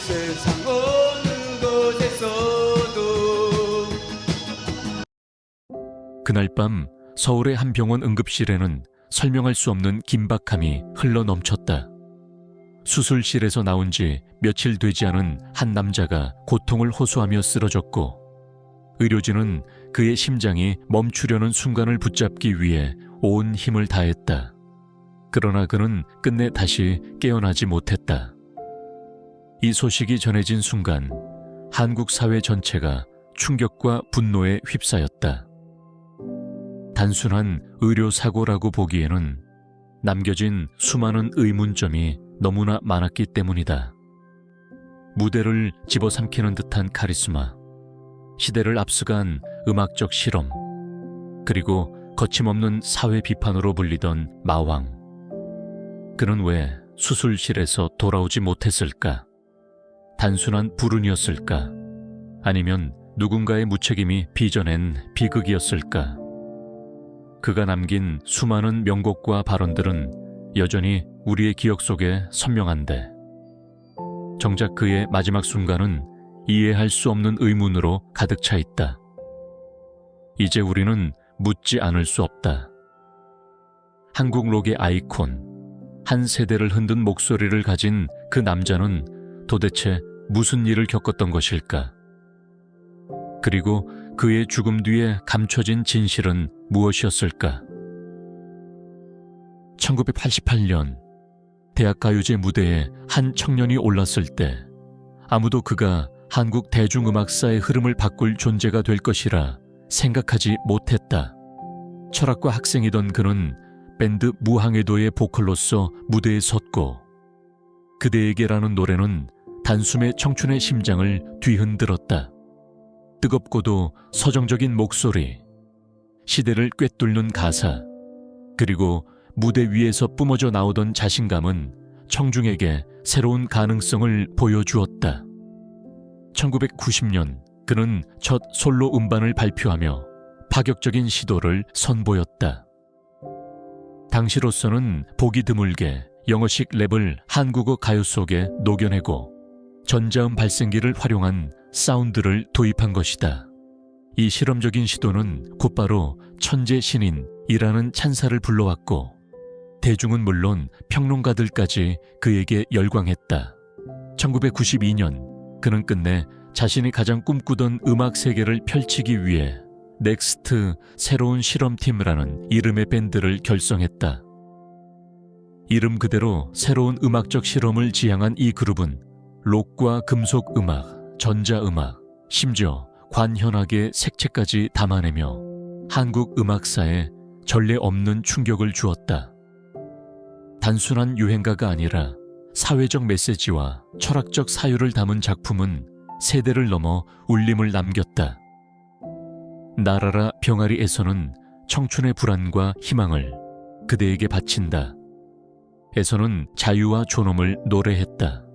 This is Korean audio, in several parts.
세상 어느 곳에서도. 그날 밤 서울의 한 병원 응급실에는 설명할 수 없는 긴박함이 흘러넘쳤다. 수술실에서 나온 지 며칠 되지 않은 한 남자가 고통을 호소하며 쓰러졌고, 의료진은 그의 심장이 멈추려는 순간을 붙잡기 위해 온 힘을 다했다. 그러나 그는 끝내 다시 깨어나지 못했다. 이 소식이 전해진 순간 한국 사회 전체가 충격과 분노에 휩싸였다. 단순한 의료사고라고 보기에는 남겨진 수많은 의문점이 너무나 많았기 때문이다. 무대를 집어삼키는 듯한 카리스마, 시대를 앞서간 음악적 실험, 그리고 거침없는 사회 비판으로 불리던 마왕. 그는 왜 수술실에서 돌아오지 못했을까? 단순한 불운이었을까? 아니면 누군가의 무책임이 빚어낸 비극이었을까? 그가 남긴 수많은 명곡과 발언들은 여전히 우리의 기억 속에 선명한데, 정작 그의 마지막 순간은 이해할 수 없는 의문으로 가득 차 있다. 이제 우리는 묻지 않을 수 없다. 한국 록의 아이콘, 한 세대를 흔든 목소리를 가진 그 남자는 도대체 무슨 일을 겪었던 것일까? 그리고 그의 죽음 뒤에 감춰진 진실은 무엇이었을까? 1988년 대학가요제 무대에 한 청년이 올랐을 때 아무도 그가 한국 대중음악사의 흐름을 바꿀 존재가 될 것이라 생각하지 못했다. 철학과 학생이던 그는 밴드 무항해도의 보컬로서 무대에 섰고, 그대에게라는 노래는 단숨에 청춘의 심장을 뒤흔들었다. 뜨겁고도 서정적인 목소리, 시대를 꿰뚫는 가사, 그리고 무대 위에서 뿜어져 나오던 자신감은 청중에게 새로운 가능성을 보여주었다. 1990년 그는 첫 솔로 음반을 발표하며 파격적인 시도를 선보였다. 당시로서는 보기 드물게 영어식 랩을 한국어 가요 속에 녹여내고 전자음 발생기를 활용한 사운드를 도입한 것이다. 이 실험적인 시도는 곧바로 천재 신인이라는 찬사를 불러왔고, 대중은 물론 평론가들까지 그에게 열광했다. 1992년 그는 끝내 자신이 가장 꿈꾸던 음악 세계를 펼치기 위해 넥스트 새로운 실험팀이라는 이름의 밴드를 결성했다. 이름 그대로 새로운 음악적 실험을 지향한 이 그룹은 록과 금속 음악, 전자음악, 심지어 관현악의 색채까지 담아내며 한국 음악사에 전례 없는 충격을 주었다. 단순한 유행가가 아니라 사회적 메시지와 철학적 사유를 담은 작품은 세대를 넘어 울림을 남겼다. 나라라 병아리에서는 청춘의 불안과 희망을 그대에게 바친다. 에서는 자유와 존엄을 노래했다.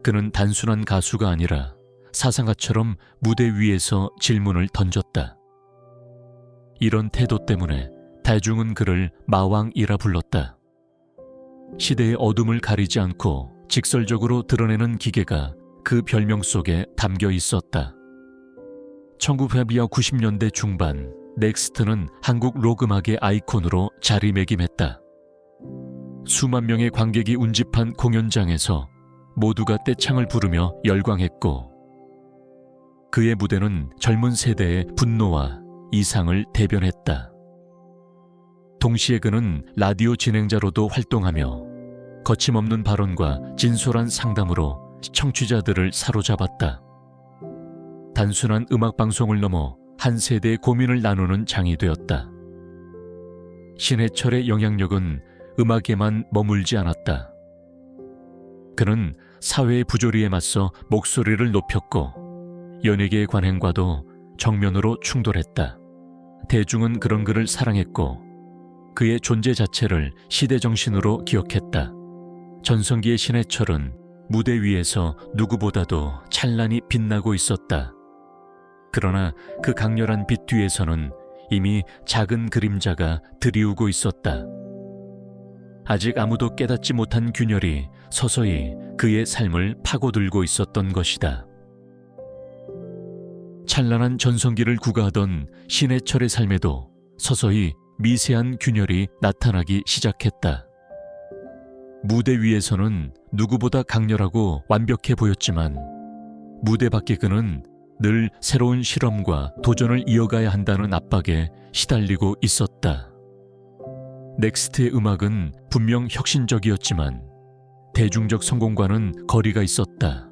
그는 단순한 가수가 아니라 사상가처럼 무대 위에서 질문을 던졌다. 이런 태도 때문에 대중은 그를 마왕이라 불렀다. 시대의 어둠을 가리지 않고 직설적으로 드러내는 기계가 그 별명 속에 담겨 있었다. 1990년대 중반 넥스트는 한국 록음악의 아이콘으로 자리매김했다. 수만 명의 관객이 운집한 공연장에서 모두가 떼창을 부르며 열광했고, 그의 무대는 젊은 세대의 분노와 이상을 대변했다. 동시에 그는 라디오 진행자로도 활동하며 거침없는 발언과 진솔한 상담으로 청취자들을 사로잡았다. 단순한 음악방송을 넘어 한 세대의 고민을 나누는 장이 되었다. 신해철의 영향력은 음악에만 머물지 않았다. 그는 사회의 부조리에 맞서 목소리를 높였고, 연예계의 관행과도 정면으로 충돌했다. 대중은 그런 그를 사랑했고, 그의 존재 자체를 시대정신으로 기억했다. 전성기의 신해철은 무대 위에서 누구보다도 찬란히 빛나고 있었다. 그러나 그 강렬한 빛 뒤에서는 이미 작은 그림자가 드리우고 있었다. 아직 아무도 깨닫지 못한 균열이 서서히 그의 삶을 파고들고 있었던 것이다. 찬란한 전성기를 구가하던 신해철의 삶에도 서서히 미세한 균열이 나타나기 시작했다. 무대 위에서는 누구보다 강렬하고 완벽해 보였지만 무대 밖에 그는 늘 새로운 실험과 도전을 이어가야 한다는 압박에 시달리고 있었다. 넥스트의 음악은 분명 혁신적이었지만 대중적 성공과는 거리가 있었다.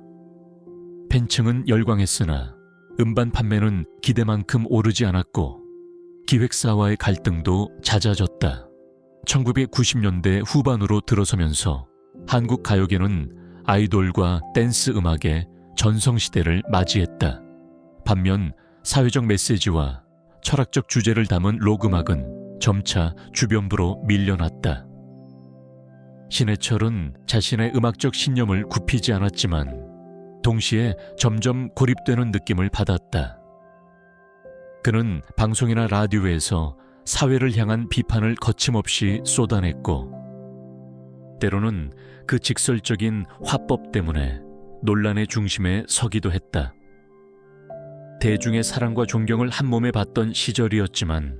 팬층은 열광했으나 음반 판매는 기대만큼 오르지 않았고 기획사와의 갈등도 잦아졌다. 1990년대 후반으로 들어서면서 한국 가요계는 아이돌과 댄스 음악의 전성시대를 맞이했다. 반면 사회적 메시지와 철학적 주제를 담은 록 음악은 점차 주변부로 밀려났다. 신해철은 자신의 음악적 신념을 굽히지 않았지만 동시에 점점 고립되는 느낌을 받았다. 그는 방송이나 라디오에서 사회를 향한 비판을 거침없이 쏟아냈고 때로는 그 직설적인 화법 때문에 논란의 중심에 서기도 했다. 대중의 사랑과 존경을 한몸에 받던 시절이었지만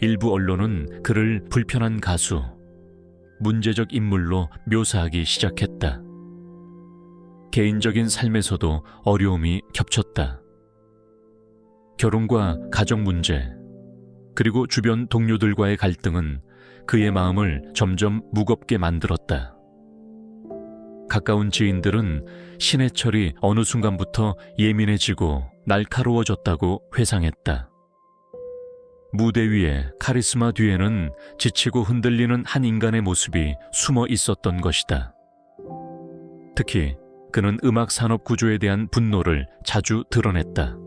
일부 언론은 그를 불편한 가수, 문제적 인물로 묘사하기 시작했다. 개인적인 삶에서도 어려움이 겹쳤다. 결혼과 가정 문제, 그리고 주변 동료들과의 갈등은 그의 마음을 점점 무겁게 만들었다. 가까운 지인들은 신해철이 어느 순간부터 예민해지고 날카로워졌다고 회상했다. 무대 위에 카리스마 뒤에는 지치고 흔들리는 한 인간의 모습이 숨어 있었던 것이다. 특히 그는 음악 산업 구조에 대한 분노를 자주 드러냈다.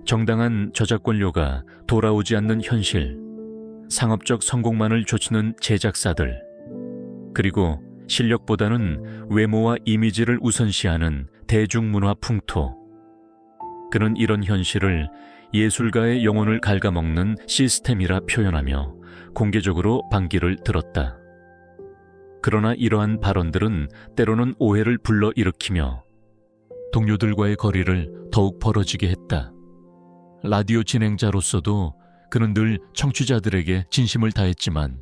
정당한 저작권료가 돌아오지 않는 현실, 상업적 성공만을 좇는 제작사들, 그리고 실력보다는 외모와 이미지를 우선시하는 대중문화 풍토. 그는 이런 현실을 예술가의 영혼을 갉아먹는 시스템이라 표현하며 공개적으로 반기를 들었다. 그러나 이러한 발언들은 때로는 오해를 불러일으키며 동료들과의 거리를 더욱 벌어지게 했다. 라디오 진행자로서도 그는 늘 청취자들에게 진심을 다했지만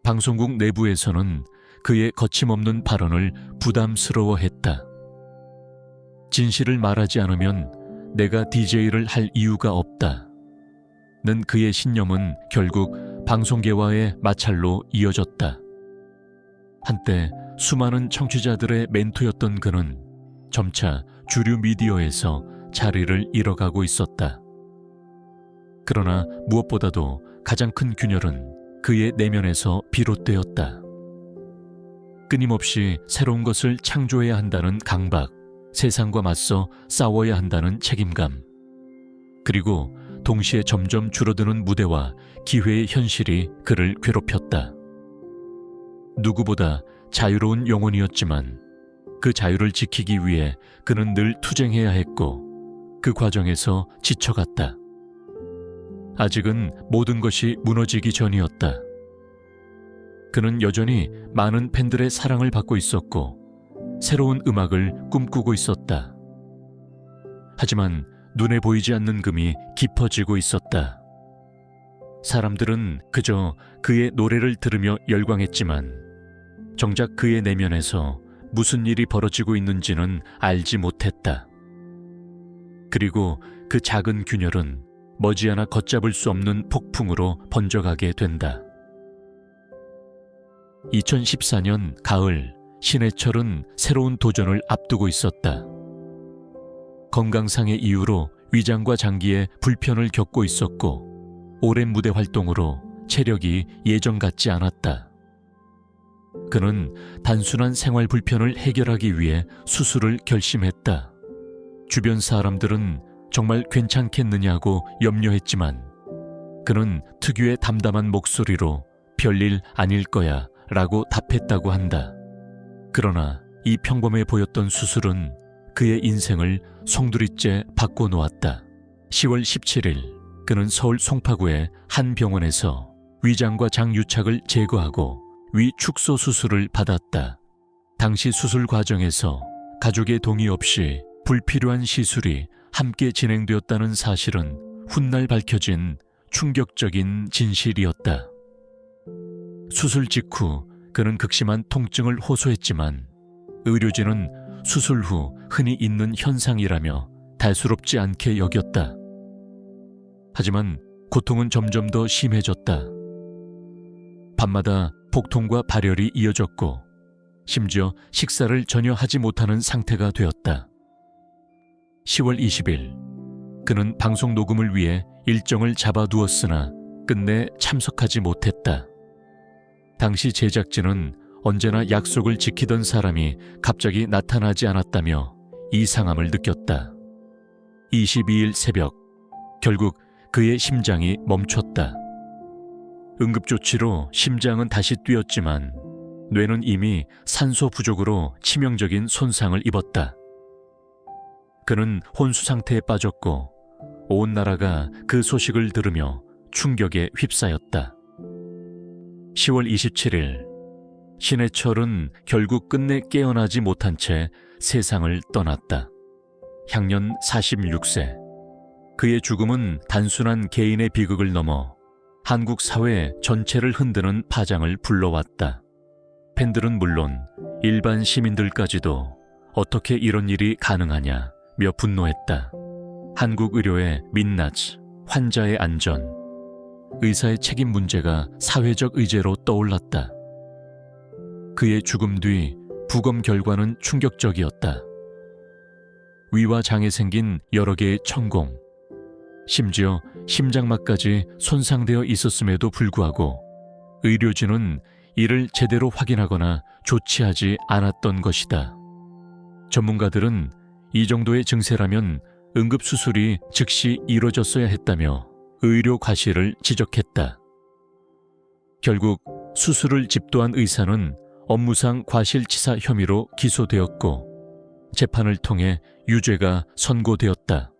방송국 내부에서는 그의 거침없는 발언을 부담스러워했다. 진실을 말하지 않으면 내가 DJ를 할 이유가 없다. 는 그의 신념은 결국 방송계와의 마찰로 이어졌다. 한때 수많은 청취자들의 멘토였던 그는 점차 주류 미디어에서 자리를 잃어가고 있었다. 그러나 무엇보다도 가장 큰 균열은 그의 내면에서 비롯되었다. 끊임없이 새로운 것을 창조해야 한다는 강박, 세상과 맞서 싸워야 한다는 책임감, 그리고 동시에 점점 줄어드는 무대와 기회의 현실이 그를 괴롭혔다. 누구보다 자유로운 영혼이었지만 그 자유를 지키기 위해 그는 늘 투쟁해야 했고 그 과정에서 지쳐갔다. 아직은 모든 것이 무너지기 전이었다. 그는 여전히 많은 팬들의 사랑을 받고 있었고 새로운 음악을 꿈꾸고 있었다. 하지만 눈에 보이지 않는 금이 깊어지고 있었다. 사람들은 그저 그의 노래를 들으며 열광했지만 정작 그의 내면에서 무슨 일이 벌어지고 있는지는 알지 못했다. 그리고 그 작은 균열은 머지않아 걷잡을 수 없는 폭풍으로 번져가게 된다. 2014년 가을, 신해철은 새로운 도전을 앞두고 있었다. 건강상의 이유로 위장과 장기에 불편을 겪고 있었고 오랜 무대 활동으로 체력이 예전 같지 않았다. 그는 단순한 생활 불편을 해결하기 위해 수술을 결심했다. 주변 사람들은 정말 괜찮겠느냐고 염려했지만 그는 특유의 담담한 목소리로 별일 아닐 거야 라고 답했다고 한다. 그러나 이 평범해 보였던 수술은 그의 인생을 송두리째 바꿔놓았다. 10월 17일 그는 서울 송파구의 한 병원에서 위장과 장 유착을 제거하고 위 축소 수술을 받았다. 당시 수술 과정에서 가족의 동의 없이 불필요한 시술이 함께 진행되었다는 사실은 훗날 밝혀진 충격적인 진실이었다. 수술 직후 그는 극심한 통증을 호소했지만 의료진은 수술 후 흔히 있는 현상이라며 대수롭지 않게 여겼다. 하지만 고통은 점점 더 심해졌다. 밤마다 복통과 발열이 이어졌고 심지어 식사를 전혀 하지 못하는 상태가 되었다. 10월 20일 그는 방송 녹음을 위해 일정을 잡아두었으나 끝내 참석하지 못했다. 당시 제작진은 언제나 약속을 지키던 사람이 갑자기 나타나지 않았다며 이상함을 느꼈다. 22일 새벽 결국 그의 심장이 멈췄다. 응급조치로 심장은 다시 뛰었지만 뇌는 이미 산소 부족으로 치명적인 손상을 입었다. 그는 혼수 상태에 빠졌고 온 나라가 그 소식을 들으며 충격에 휩싸였다. 10월 27일 신해철은 결국 끝내 깨어나지 못한 채 세상을 떠났다. 향년 46세. 그의 죽음은 단순한 개인의 비극을 넘어 한국 사회 전체를 흔드는 파장을 불러왔다. 팬들은 물론 일반 시민들까지도 어떻게 이런 일이 가능하냐며 분노했다. 한국 의료의 민낯, 환자의 안전, 의사의 책임 문제가 사회적 의제로 떠올랐다. 그의 죽음 뒤 부검 결과는 충격적이었다. 위와 장에 생긴 여러 개의 천공, 심지어 심장막까지 손상되어 있었음에도 불구하고 의료진은 이를 제대로 확인하거나 조치하지 않았던 것이다. 전문가들은 이 정도의 증세라면 응급수술이 즉시 이뤄졌어야 했다며 의료 과실을 지적했다. 결국 수술을 집도한 의사는 업무상 과실치사 혐의로 기소되었고 재판을 통해 유죄가 선고되었다.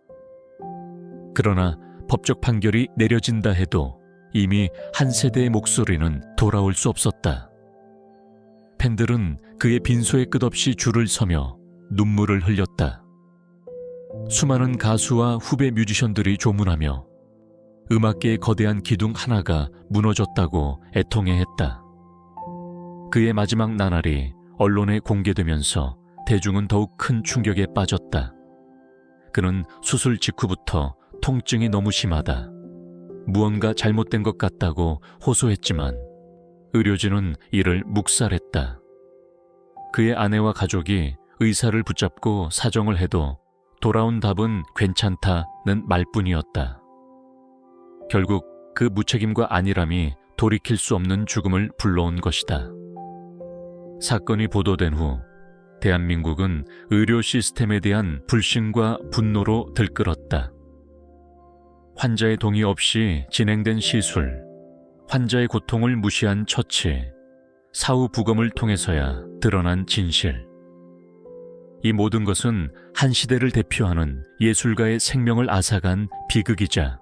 그러나 법적 판결이 내려진다 해도 이미 한 세대의 목소리는 돌아올 수 없었다. 팬들은 그의 빈소에 끝없이 줄을 서며 눈물을 흘렸다. 수많은 가수와 후배 뮤지션들이 조문하며 음악계의 거대한 기둥 하나가 무너졌다고 애통해했다. 그의 마지막 나날이 언론에 공개되면서 대중은 더욱 큰 충격에 빠졌다. 그는 수술 직후부터 통증이 너무 심하다, 무언가 잘못된 것 같다고 호소했지만 의료진은 이를 묵살했다. 그의 아내와 가족이 의사를 붙잡고 사정을 해도 돌아온 답은 괜찮다는 말뿐이었다. 결국 그 무책임과 안일함이 돌이킬 수 없는 죽음을 불러온 것이다. 사건이 보도된 후 대한민국은 의료 시스템에 대한 불신과 분노로 들끓었다. 환자의 동의 없이 진행된 시술, 환자의 고통을 무시한 처치, 사후 부검을 통해서야 드러난 진실. 이 모든 것은 한 시대를 대표하는 예술가의 생명을 앗아간 비극이자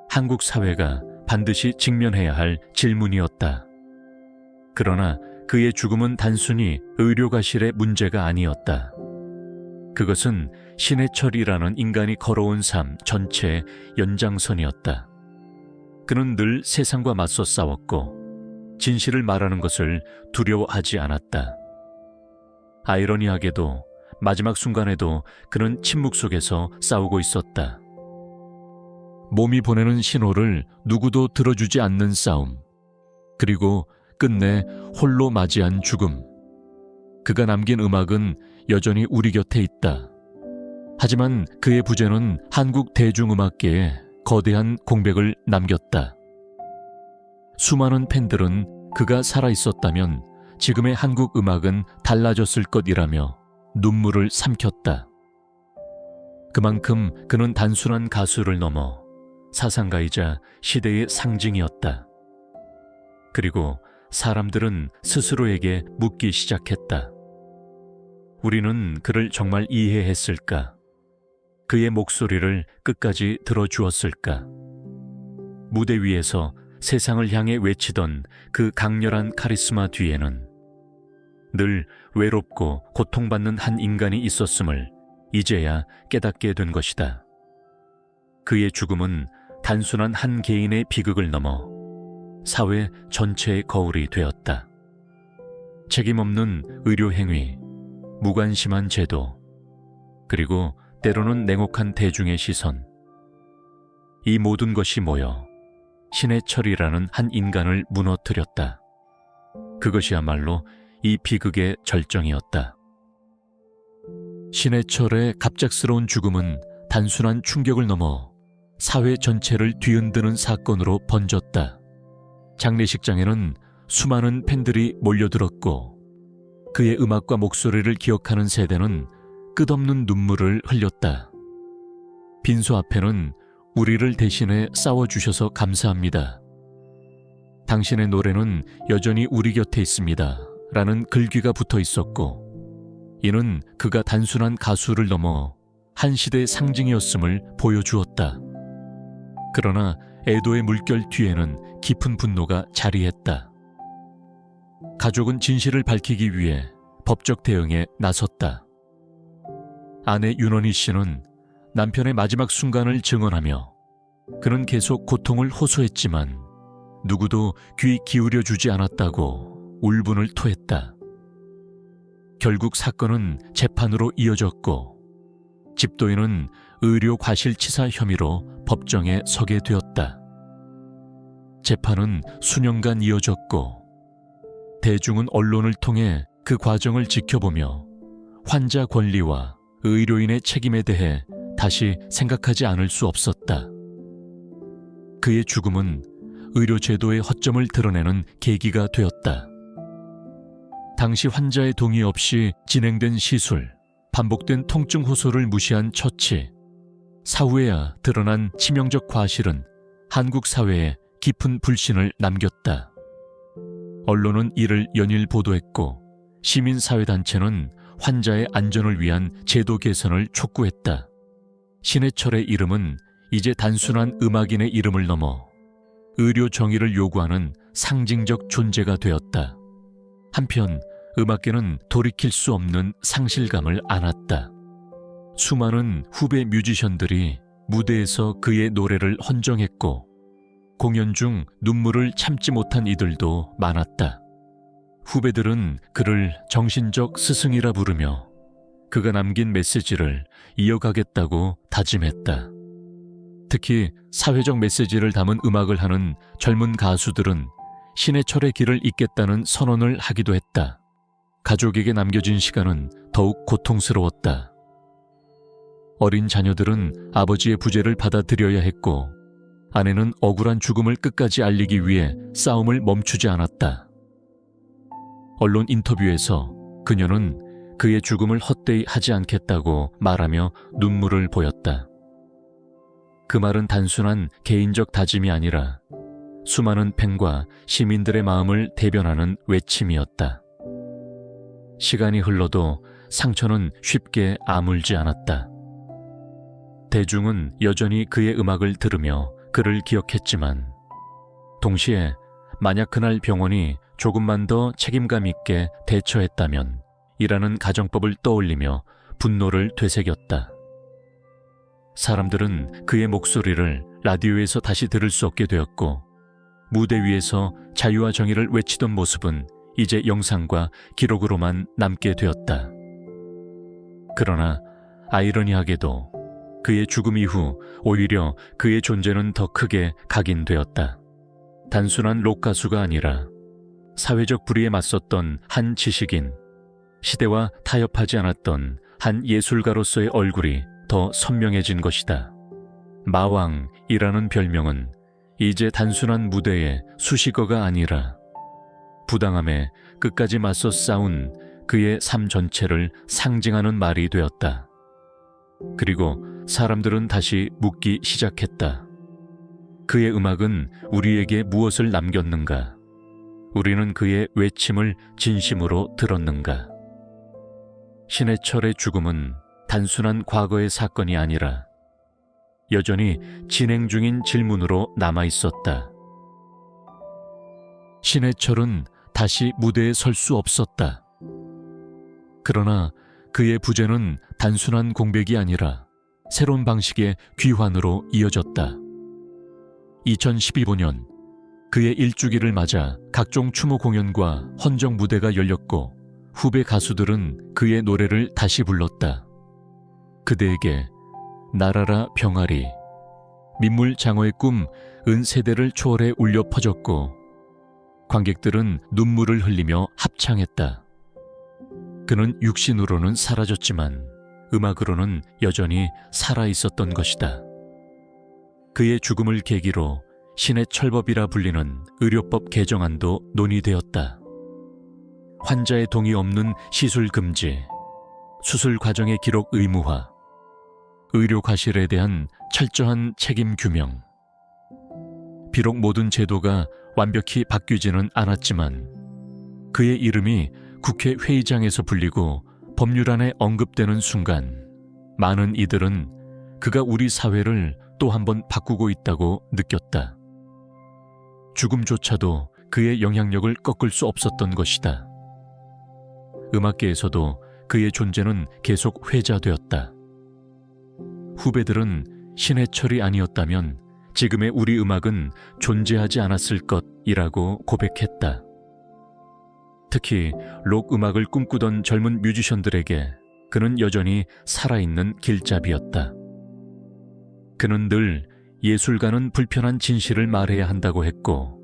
한국 사회가 반드시 직면해야 할 질문이었다. 그러나 그의 죽음은 단순히 의료과실의 문제가 아니었다. 그것은 신해철이라는 인간이 걸어온 삶 전체의 연장선이었다. 그는 늘 세상과 맞서 싸웠고 진실을 말하는 것을 두려워하지 않았다. 아이러니하게도 마지막 순간에도 그는 침묵 속에서 싸우고 있었다. 몸이 보내는 신호를 누구도 들어주지 않는 싸움, 그리고 끝내 홀로 맞이한 죽음. 그가 남긴 음악은 여전히 우리 곁에 있다. 하지만 그의 부재는 한국 대중음악계에 거대한 공백을 남겼다. 수많은 팬들은 그가 살아있었다면 지금의 한국 음악은 달라졌을 것이라며 눈물을 삼켰다. 그만큼 그는 단순한 가수를 넘어 사상가이자 시대의 상징이었다. 그리고 사람들은 스스로에게 묻기 시작했다. 우리는 그를 정말 이해했을까? 그의 목소리를 끝까지 들어주었을까? 무대 위에서 세상을 향해 외치던 그 강렬한 카리스마 뒤에는 늘 외롭고 고통받는 한 인간이 있었음을 이제야 깨닫게 된 것이다. 그의 죽음은 단순한 한 개인의 비극을 넘어 사회 전체의 거울이 되었다. 책임없는 의료 행위, 무관심한 제도, 그리고 때로는 냉혹한 대중의 시선. 이 모든 것이 모여 신해철이라는 한 인간을 무너뜨렸다. 그것이야말로 이 비극의 절정이었다. 신해철의 갑작스러운 죽음은 단순한 충격을 넘어 사회 전체를 뒤흔드는 사건으로 번졌다. 장례식장에는 수많은 팬들이 몰려들었고 그의 음악과 목소리를 기억하는 세대는 끝없는 눈물을 흘렸다. 빈소 앞에는 우리를 대신해 싸워주셔서 감사합니다. 당신의 노래는 여전히 우리 곁에 있습니다. 라는 글귀가 붙어 있었고 이는 그가 단순한 가수를 넘어 한 시대의 상징이었음을 보여주었다. 그러나 애도의 물결 뒤에는 깊은 분노가 자리했다. 가족은 진실을 밝히기 위해 법적 대응에 나섰다. 아내 윤원희 씨는 남편의 마지막 순간을 증언하며 그는 계속 고통을 호소했지만 누구도 귀 기울여주지 않았다고 울분을 토했다. 결국 사건은 재판으로 이어졌고 집도인은 의료 과실치사 혐의로 법정에 서게 되었다. 재판은 수년간 이어졌고 대중은 언론을 통해 그 과정을 지켜보며 환자 권리와 의료인의 책임에 대해 다시 생각하지 않을 수 없었다. 그의 죽음은 의료제도의 허점을 드러내는 계기가 되었다. 당시 환자의 동의 없이 진행된 시술, 반복된 통증 호소를 무시한 처치, 사후에야 드러난 치명적 과실은 한국 사회에 깊은 불신을 남겼다. 언론은 이를 연일 보도했고 시민사회단체는 환자의 안전을 위한 제도 개선을 촉구했다. 신해철의 이름은 이제 단순한 음악인의 이름을 넘어 의료 정의를 요구하는 상징적 존재가 되었다. 한편 음악계는 돌이킬 수 없는 상실감을 안았다. 수많은 후배 뮤지션들이 무대에서 그의 노래를 헌정했고 공연 중 눈물을 참지 못한 이들도 많았다. 후배들은 그를 정신적 스승이라 부르며 그가 남긴 메시지를 이어가겠다고 다짐했다. 특히 사회적 메시지를 담은 음악을 하는 젊은 가수들은 신해철의 길을 잇겠다는 선언을 하기도 했다. 가족에게 남겨진 시간은 더욱 고통스러웠다. 어린 자녀들은 아버지의 부재를 받아들여야 했고 아내는 억울한 죽음을 끝까지 알리기 위해 싸움을 멈추지 않았다. 언론 인터뷰에서 그녀는 그의 죽음을 헛되이 하지 않겠다고 말하며 눈물을 보였다. 그 말은 단순한 개인적 다짐이 아니라 수많은 팬과 시민들의 마음을 대변하는 외침이었다. 시간이 흘러도 상처는 쉽게 아물지 않았다. 대중은 여전히 그의 음악을 들으며 그를 기억했지만 동시에 만약 그날 병원이 조금만 더 책임감 있게 대처했다면 이라는 가정법을 떠올리며 분노를 되새겼다. 사람들은 그의 목소리를 라디오에서 다시 들을 수 없게 되었고 무대 위에서 자유와 정의를 외치던 모습은 이제 영상과 기록으로만 남게 되었다. 그러나 아이러니하게도 그의 죽음 이후 오히려 그의 존재는 더 크게 각인되었다. 단순한 록 가수가 아니라 사회적 불의에 맞섰던 한 지식인, 시대와 타협하지 않았던 한 예술가로서의 얼굴이 더 선명해진 것이다. 마왕이라는 별명은 이제 단순한 무대의 수식어가 아니라 부당함에 끝까지 맞서 싸운 그의 삶 전체를 상징하는 말이 되었다. 그리고 사람들은 다시 묻기 시작했다. 그의 음악은 우리에게 무엇을 남겼는가? 우리는 그의 외침을 진심으로 들었는가? 신해철의 죽음은 단순한 과거의 사건이 아니라 여전히 진행 중인 질문으로 남아 있었다. 신해철은 다시 무대에 설 수 없었다. 그러나 그의 부재는 단순한 공백이 아니라 새로운 방식의 귀환으로 이어졌다. 2012년 그의 1주기를 맞아 각종 추모 공연과 헌정 무대가 열렸고 후배 가수들은 그의 노래를 다시 불렀다. 그대에게 날아라 병아리, 민물장어의 꿈 은세대를 초월해 울려 퍼졌고 관객들은 눈물을 흘리며 합창했다. 그는 육신으로는 사라졌지만 음악으로는 여전히 살아있었던 것이다. 그의 죽음을 계기로 신의 철법이라 불리는 의료법 개정안도 논의되었다. 환자의 동의 없는 시술 금지, 수술 과정의 기록 의무화, 의료 과실에 대한 철저한 책임 규명. 비록 모든 제도가 완벽히 바뀌지는 않았지만 그의 이름이 국회 회의장에서 불리고 법률안에 언급되는 순간 많은 이들은 그가 우리 사회를 또 한 번 바꾸고 있다고 느꼈다. 죽음조차도 그의 영향력을 꺾을 수 없었던 것이다. 음악계에서도 그의 존재는 계속 회자되었다. 후배들은 신해철이 아니었다면 지금의 우리 음악은 존재하지 않았을 것이라고 고백했다. 특히 록 음악을 꿈꾸던 젊은 뮤지션들에게 그는 여전히 살아있는 길잡이였다. 그는 늘 예술가는 불편한 진실을 말해야 한다고 했고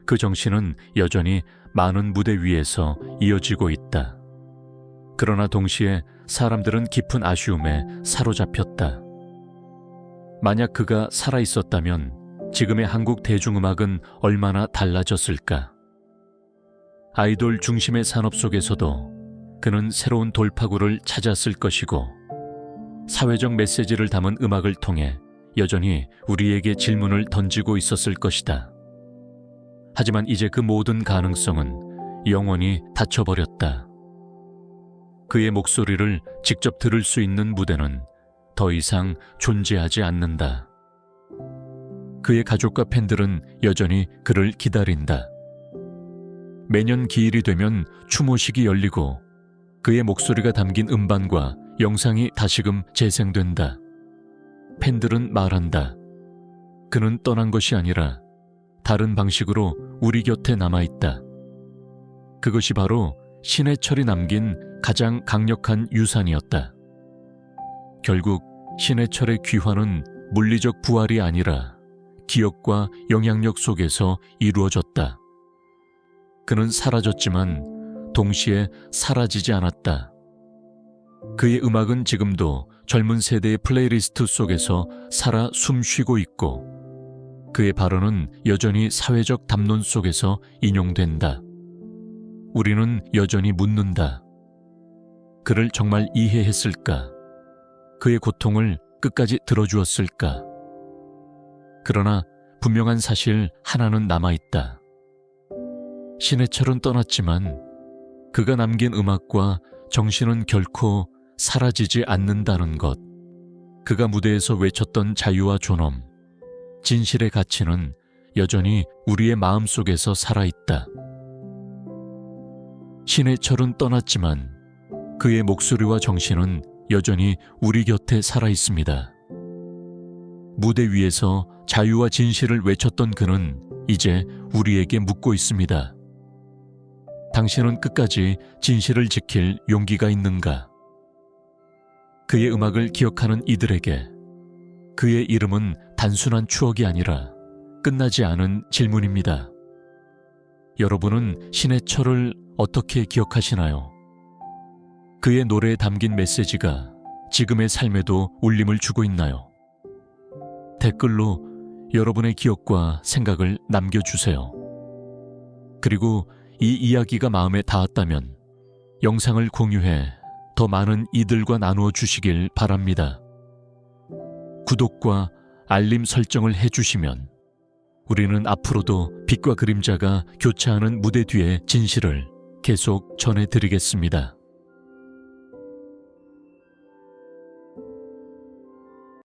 그 정신은 여전히 많은 무대 위에서 이어지고 있다. 그러나 동시에 사람들은 깊은 아쉬움에 사로잡혔다. 만약 그가 살아있었다면 지금의 한국 대중음악은 얼마나 달라졌을까? 아이돌 중심의 산업 속에서도 그는 새로운 돌파구를 찾았을 것이고 사회적 메시지를 담은 음악을 통해 여전히 우리에게 질문을 던지고 있었을 것이다. 하지만 이제 그 모든 가능성은 영원히 닫혀버렸다. 그의 목소리를 직접 들을 수 있는 무대는 더 이상 존재하지 않는다. 그의 가족과 팬들은 여전히 그를 기다린다. 매년 기일이 되면 추모식이 열리고 그의 목소리가 담긴 음반과 영상이 다시금 재생된다. 팬들은 말한다. 그는 떠난 것이 아니라 다른 방식으로 우리 곁에 남아있다. 그것이 바로 신해철이 남긴 가장 강력한 유산이었다. 결국 신해철의 귀환은 물리적 부활이 아니라 기억과 영향력 속에서 이루어졌다. 그는 사라졌지만 동시에 사라지지 않았다. 그의 음악은 지금도 젊은 세대의 플레이리스트 속에서 살아 숨쉬고 있고 그의 발언은 여전히 사회적 담론 속에서 인용된다. 우리는 여전히 묻는다. 그를 정말 이해했을까? 그의 고통을 끝까지 들어주었을까? 그러나 분명한 사실 하나는 남아있다. 신해철은 떠났지만 그가 남긴 음악과 정신은 결코 사라지지 않는다는 것. 그가 무대에서 외쳤던 자유와 존엄, 진실의 가치는 여전히 우리의 마음속에서 살아있다. 신해철은 떠났지만 그의 목소리와 정신은 여전히 우리 곁에 살아있습니다. 무대 위에서 자유와 진실을 외쳤던 그는 이제 우리에게 묻고 있습니다. 당신은 끝까지 진실을 지킬 용기가 있는가? 그의 음악을 기억하는 이들에게 그의 이름은 단순한 추억이 아니라 끝나지 않은 질문입니다. 여러분은 신해철을 어떻게 기억하시나요? 그의 노래에 담긴 메시지가 지금의 삶에도 울림을 주고 있나요? 댓글로 여러분의 기억과 생각을 남겨주세요. 그리고 이 이야기가 마음에 닿았다면 영상을 공유해 더 많은 이들과 나누어 주시길 바랍니다. 구독과 알림 설정을 해주시면 우리는 앞으로도 빛과 그림자가 교차하는 무대 뒤의 진실을 계속 전해드리겠습니다.